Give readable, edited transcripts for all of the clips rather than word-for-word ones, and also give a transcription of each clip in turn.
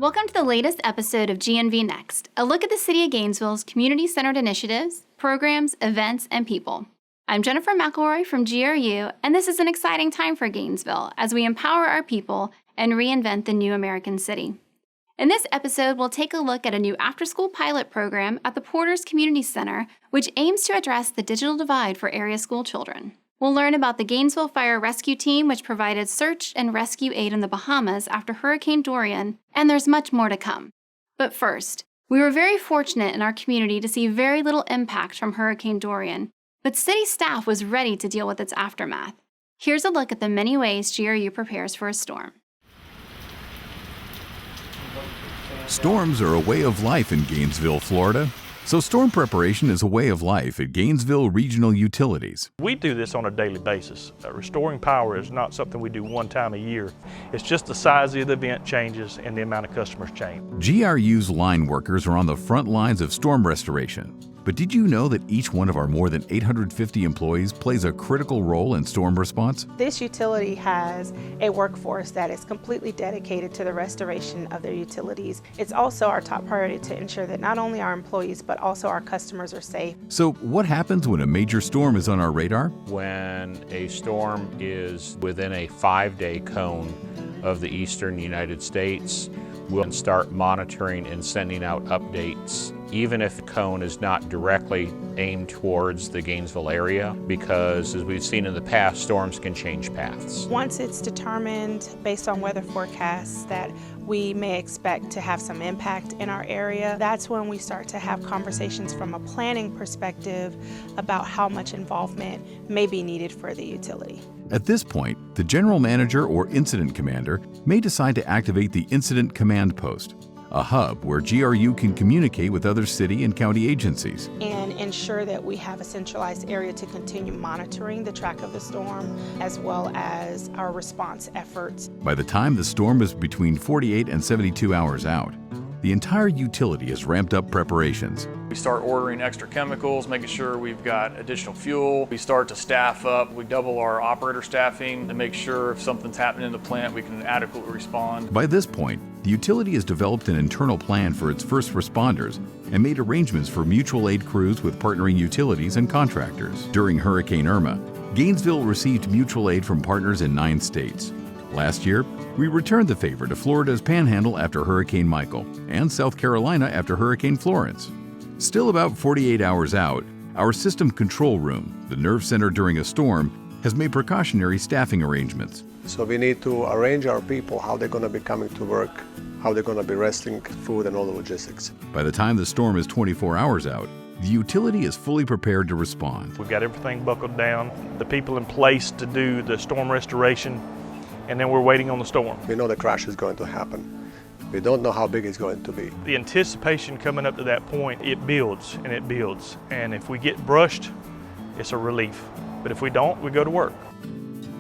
Welcome to the latest episode of GNV Next, a look at the City of Gainesville's community-centered initiatives, programs, events, and people. I'm Jennifer McElroy from GRU, and this is an exciting time for Gainesville as we empower our people and reinvent the new American city. In this episode, we'll take a look at a new after-school pilot program at the Porters Community Center, which aims to address the digital divide for area school children. We'll learn about the Gainesville Fire Rescue Team, which provided search and rescue aid in the Bahamas after Hurricane Dorian, and there's much more to come. But first, we were very fortunate in our community to see very little impact from Hurricane Dorian, but city staff was ready to deal with its aftermath. Here's a look at the many ways GRU prepares for a storm. Storms are a way of life in Gainesville, Florida. So storm preparation is a way of life at Gainesville Regional Utilities. We do this on a daily basis. Restoring power is not something we do one time a year. It's just the size of the event changes and the amount of customers change. GRU's line workers are on the front lines of storm restoration. But did you know that each one of our more than 850 employees plays a critical role in storm response? This utility has a workforce that is completely dedicated to the restoration of their utilities. It's also our top priority to ensure that not only our employees but also our customers are safe. So what happens when a major storm is on our radar? When a storm is within a 5-day cone of the eastern United States, we'll start monitoring and sending out updates, even if the cone is not directly aimed towards the Gainesville area, because as we've seen in the past, storms can change paths. Once it's determined based on weather forecasts that we may expect to have some impact in our area, that's when we start to have conversations from a planning perspective about how much involvement may be needed for the utility. At this point, the general manager or incident commander may decide to activate the Incident Command Post, a hub where GRU can communicate with other city and county agencies and ensure that we have a centralized area to continue monitoring the track of the storm as well as our response efforts. By the time the storm is between 48 and 72 hours out, the entire utility has ramped up preparations. We start ordering extra chemicals, making sure we've got additional fuel. We start to staff up. We double our operator staffing to make sure if something's happening in the plant, we can adequately respond. By this point, the utility has developed an internal plan for its first responders and made arrangements for mutual aid crews with partnering utilities and contractors. During Hurricane Irma, Gainesville received mutual aid from partners in 9 states. Last year, we returned the favor to Florida's Panhandle after Hurricane Michael and South Carolina after Hurricane Florence. Still about 48 hours out, our system control room, the nerve center during a storm, has made precautionary staffing arrangements. So we need to arrange our people, how they're going to be coming to work, how they're going to be resting, food and all the logistics. By the time the storm is 24 hours out, the utility is fully prepared to respond. We've got everything buckled down, the people in place to do the storm restoration, and then we're waiting on the storm. We know the crash is going to happen. We don't know how big it's going to be. The anticipation coming up to that point, it builds and it builds. And if we get brushed, it's a relief. But if we don't, we go to work.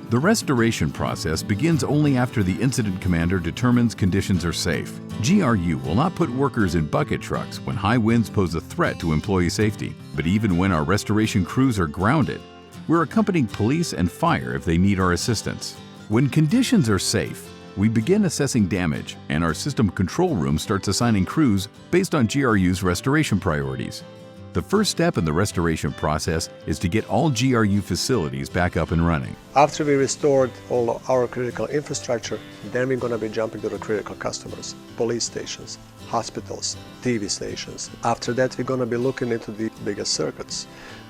The restoration process begins only after the incident commander determines conditions are safe. GRU will not put workers in bucket trucks when high winds pose a threat to employee safety. But even when our restoration crews are grounded, we're accompanying police and fire if they need our assistance. When conditions are safe, we begin assessing damage, and our system control room starts assigning crews based on GRU's restoration priorities. The first step in the restoration process is to get all GRU facilities back up and running. After we restored all our critical infrastructure, then we're going to be jumping to the critical customers, police stations, hospitals, TV stations. After that, we're going to be looking into the biggest circuits,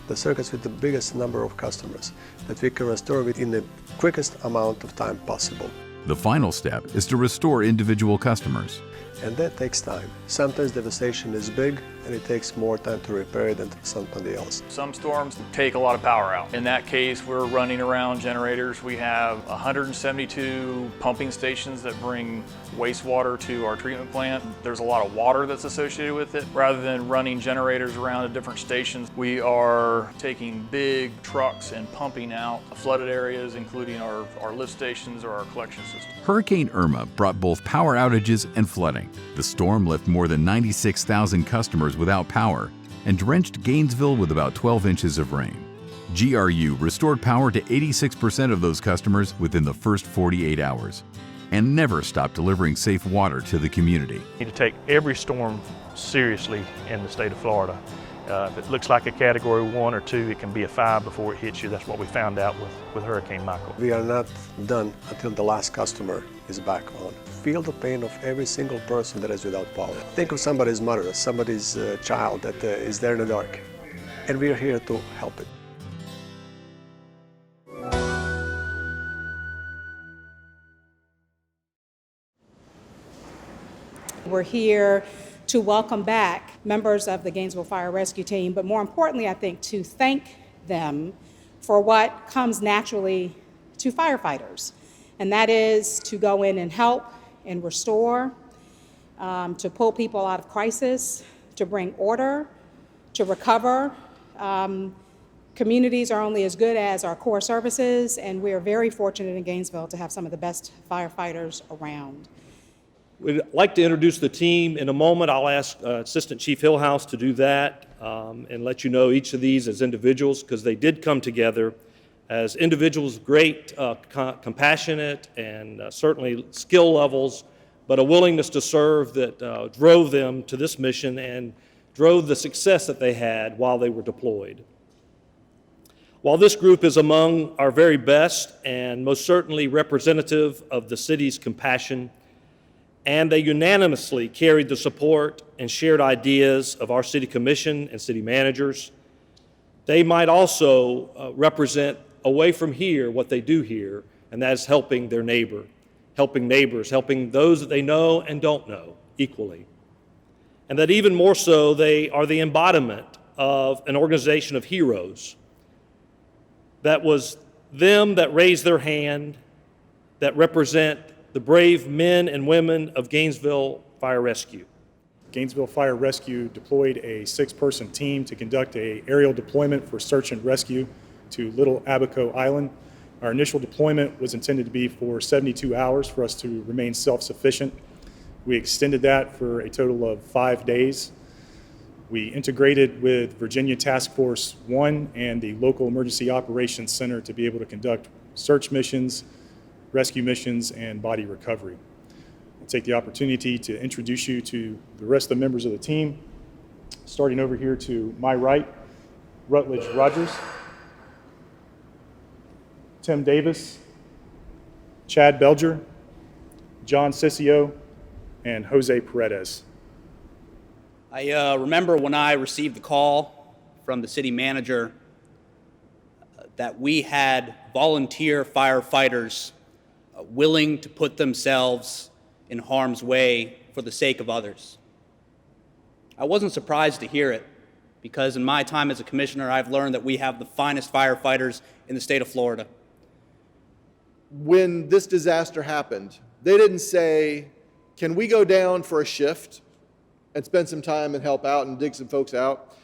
the circuits with the biggest number of customers that we can restore within the quickest amount of time possible. The final step is to restore individual customers. And that takes time. Sometimes devastation is big and it takes more time to repair it than somebody else. Some storms take a lot of power out. In that case, we're running around generators. We have 172 pumping stations that bring wastewater to our treatment plant. There's a lot of water that's associated with it. Rather than running generators around at different stations, we are taking big trucks and pumping out flooded areas, including our lift stations or our collection system. Hurricane Irma brought both power outages and flooding. The storm left more than 96,000 customers without power and drenched Gainesville with about 12 inches of rain. GRU restored power to 86% of those customers within the first 48 hours. and never stop delivering safe water to the community. We need to take every storm seriously in the state of Florida. If it looks like a Category 1 or 2, it can be a 5 before it hits you. That's what we found out with Hurricane Michael. We are not done until the last customer is back on. Feel the pain of every single person that is without power. Think of somebody's mother, somebody's child that is there in the dark. And we are here to help it. We're here to welcome back members of the Gainesville Fire Rescue Team, but more importantly, I think, to thank them for what comes naturally to firefighters, and that is to go in and help and restore, to pull people out of crisis, to bring order, to recover. Communities are only as good as our core services, and we are very fortunate in Gainesville to have some of the best firefighters around. We'd like to introduce the team. In a moment, I'll ask Assistant Chief Hillhouse to do that and let you know each of these as individuals, because they did come together as individuals, great, compassionate, and certainly skill levels, but a willingness to serve that drove them to this mission and drove the success that they had while they were deployed. While this group is among our very best and most certainly representative of the city's compassion, and they unanimously carried the support and shared ideas of our city commission and city managers, they might also represent away from here what they do here, and that is helping their neighbor, helping neighbors, helping those that they know and don't know equally. And that even more so, they are the embodiment of an organization of heroes. That was them that raised their hand, that represent the brave men and women of Gainesville Fire Rescue. Gainesville Fire Rescue deployed a 6-person team to conduct an aerial deployment for search and rescue to Little Abaco Island. Our initial deployment was intended to be for 72 hours for us to remain self-sufficient. We extended that for a total of 5 days. We integrated with Virginia Task Force 1 and the local Emergency Operations Center to be able to conduct search missions, rescue missions, and body recovery. I'll take the opportunity to introduce you to the rest of the members of the team. Starting over here to my right, Rutledge Rogers, Tim Davis, Chad Belger, John Ciccio, and Jose Paredes. I remember when I received the call from the city manager that we had volunteer firefighters willing to put themselves in harm's way for the sake of others. I wasn't surprised to hear it, because in my time as a commissioner, I've learned that we have the finest firefighters in the state of Florida. When this disaster happened, they didn't say, can we go down for a shift and spend some time and help out and dig some folks out?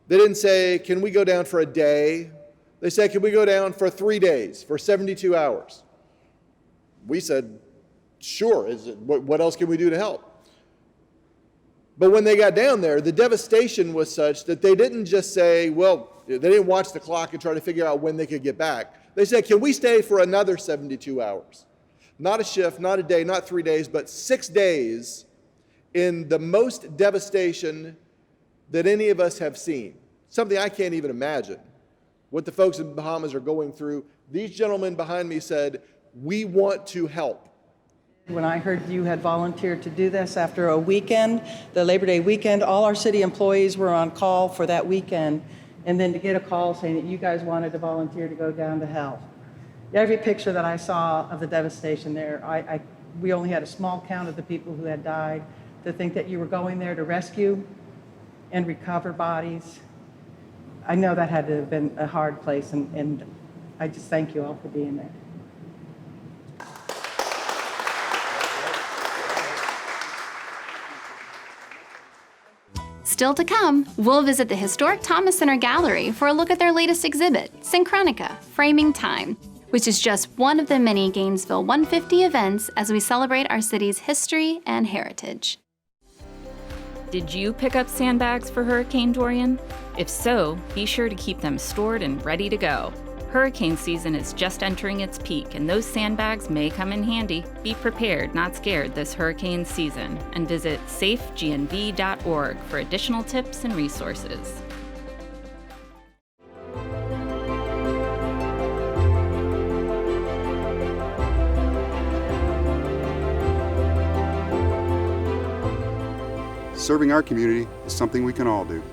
They didn't say, can we go down for a day? They said, can we go down for 3 days, for 72 hours? We said, sure, what else can we do to help? But when they got down there, the devastation was such that they didn't just say, well, they didn't watch the clock and try to figure out when they could get back. They said, can we stay for another 72 hours? Not a shift, not a day, not 3 days, but 6 days in the most devastation that any of us have seen. Something I can't even imagine. What the folks in the Bahamas are going through. These gentlemen behind me said, we want to help. When I heard you had volunteered to do this after a weekend, the Labor Day weekend, all our city employees were on call for that weekend, and then to get a call saying that you guys wanted to volunteer to go down to hell. Every picture that I saw of the devastation there, we only had a small count of the people who had died. To think that you were going there to rescue and recover bodies, I know that had to have been a hard place, and I just thank you all for being there. Still to come, we'll visit the historic Thomas Center Gallery for a look at their latest exhibit, Synchronica, Framing Time, which is just one of the many Gainesville 150 events as we celebrate our city's history and heritage. Did you pick up sandbags for Hurricane Dorian? If so, be sure to keep them stored and ready to go. Hurricane season is just entering its peak, and those sandbags may come in handy. Be prepared, not scared, this hurricane season, and visit safegnv.org for additional tips and resources. Serving our community is something we can all do.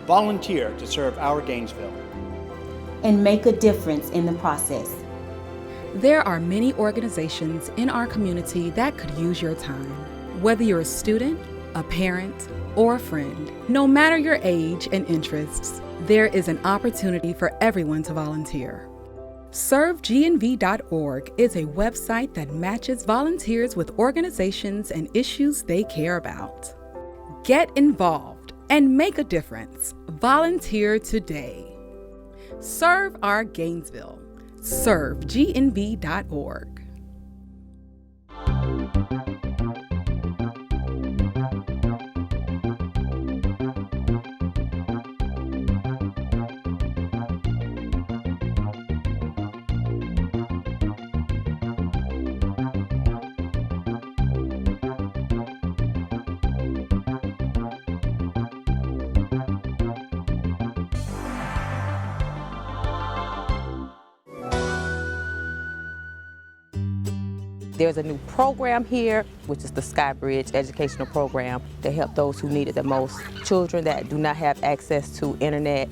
Volunteer to serve our Gainesville. And make a difference in the process. There are many organizations in our community that could use your time. Whether you're a student, a parent, or a friend, no matter your age and interests, there is an opportunity for everyone to volunteer. ServeGNV.org is a website that matches volunteers with organizations and issues they care about. Get involved and make a difference. Volunteer today. Serve our Gainesville. ServeGNV.org. There's a new program here, which is the Skybridge Educational Program, to help those who need it the most. Children that do not have access to internet.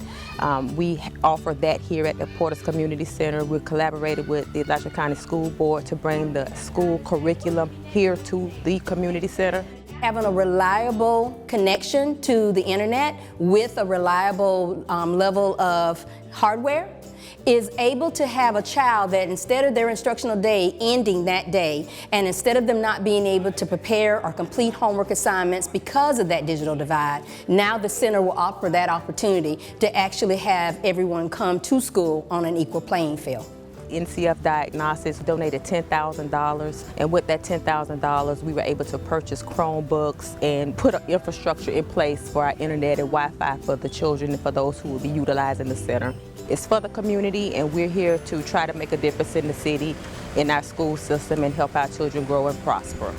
We offer that here at the Porter's Community Center. We're collaborating with the Alachua County School Board to bring the school curriculum here to the community center. Having a reliable connection to the internet with a reliable level of hardware is able to have a child that instead of their instructional day ending that day, and instead of them not being able to prepare or complete homework assignments because of that digital divide, now the center will offer that opportunity to actually have everyone come to school on an equal playing field. NCF Diagnostics donated $10,000, and with that $10,000 we were able to purchase Chromebooks and put an infrastructure in place for our internet and Wi-Fi for the children and for those who will be utilizing the center. It's for the community, and we're here to try to make a difference in the city, in our school system, and help our children grow and prosper.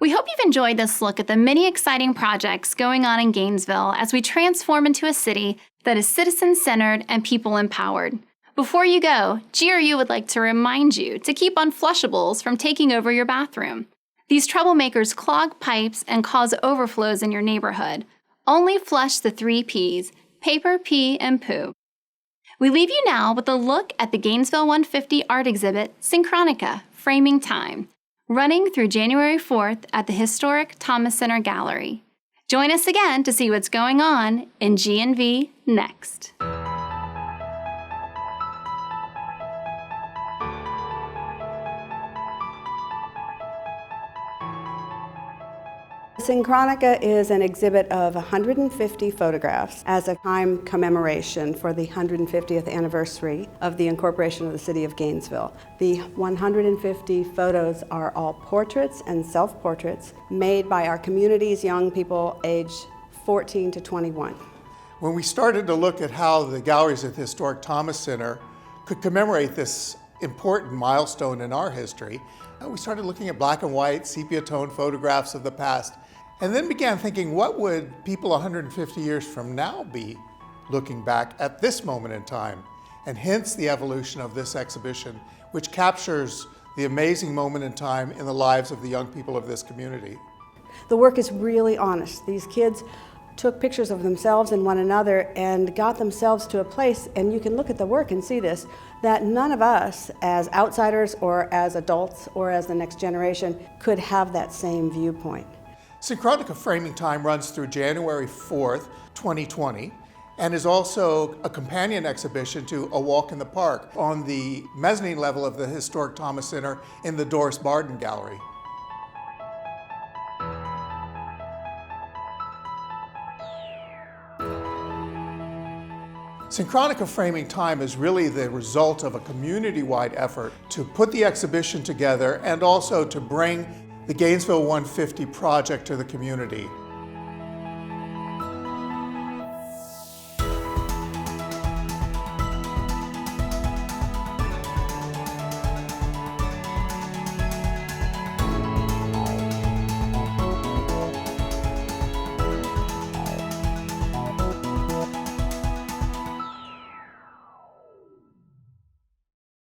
We hope you've enjoyed this look at the many exciting projects going on in Gainesville as we transform into a city that is citizen-centered and people-empowered. Before you go, GRU would like to remind you to keep unflushables from taking over your bathroom. These troublemakers clog pipes and cause overflows in your neighborhood. Only flush the 3 Ps, paper, pee, and poo. We leave you now with a look at the Gainesville 150 art exhibit, Synchronica, Framing Time, running through January 4th at the historic Thomas Center Gallery. Join us again to see what's going on in GNV Next. Synchronica is an exhibit of 150 photographs as a time commemoration for the 150th anniversary of the incorporation of the City of Gainesville. The 150 photos are all portraits and self-portraits made by our community's young people aged 14 to 21. When we started to look at how the galleries at the historic Thomas Center could commemorate this important milestone in our history, we started looking at black and white, sepia-tone photographs of the past, and then began thinking, what would people 150 years from now be looking back at this moment in time? And hence the evolution of this exhibition, which captures the amazing moment in time in the lives of the young people of this community. The work is really honest. These kids took pictures of themselves and one another and got themselves to a place, and you can look at the work and see this, that none of us as outsiders or as adults or as the next generation could have that same viewpoint. Synchronica Framing Time runs through January 4th, 2020, and is also a companion exhibition to A Walk in the Park on the mezzanine level of the historic Thomas Center in the Doris Barden Gallery. Synchronica Framing Time is really the result of a community-wide effort to put the exhibition together and also to bring the Gainesville 150 project to the community.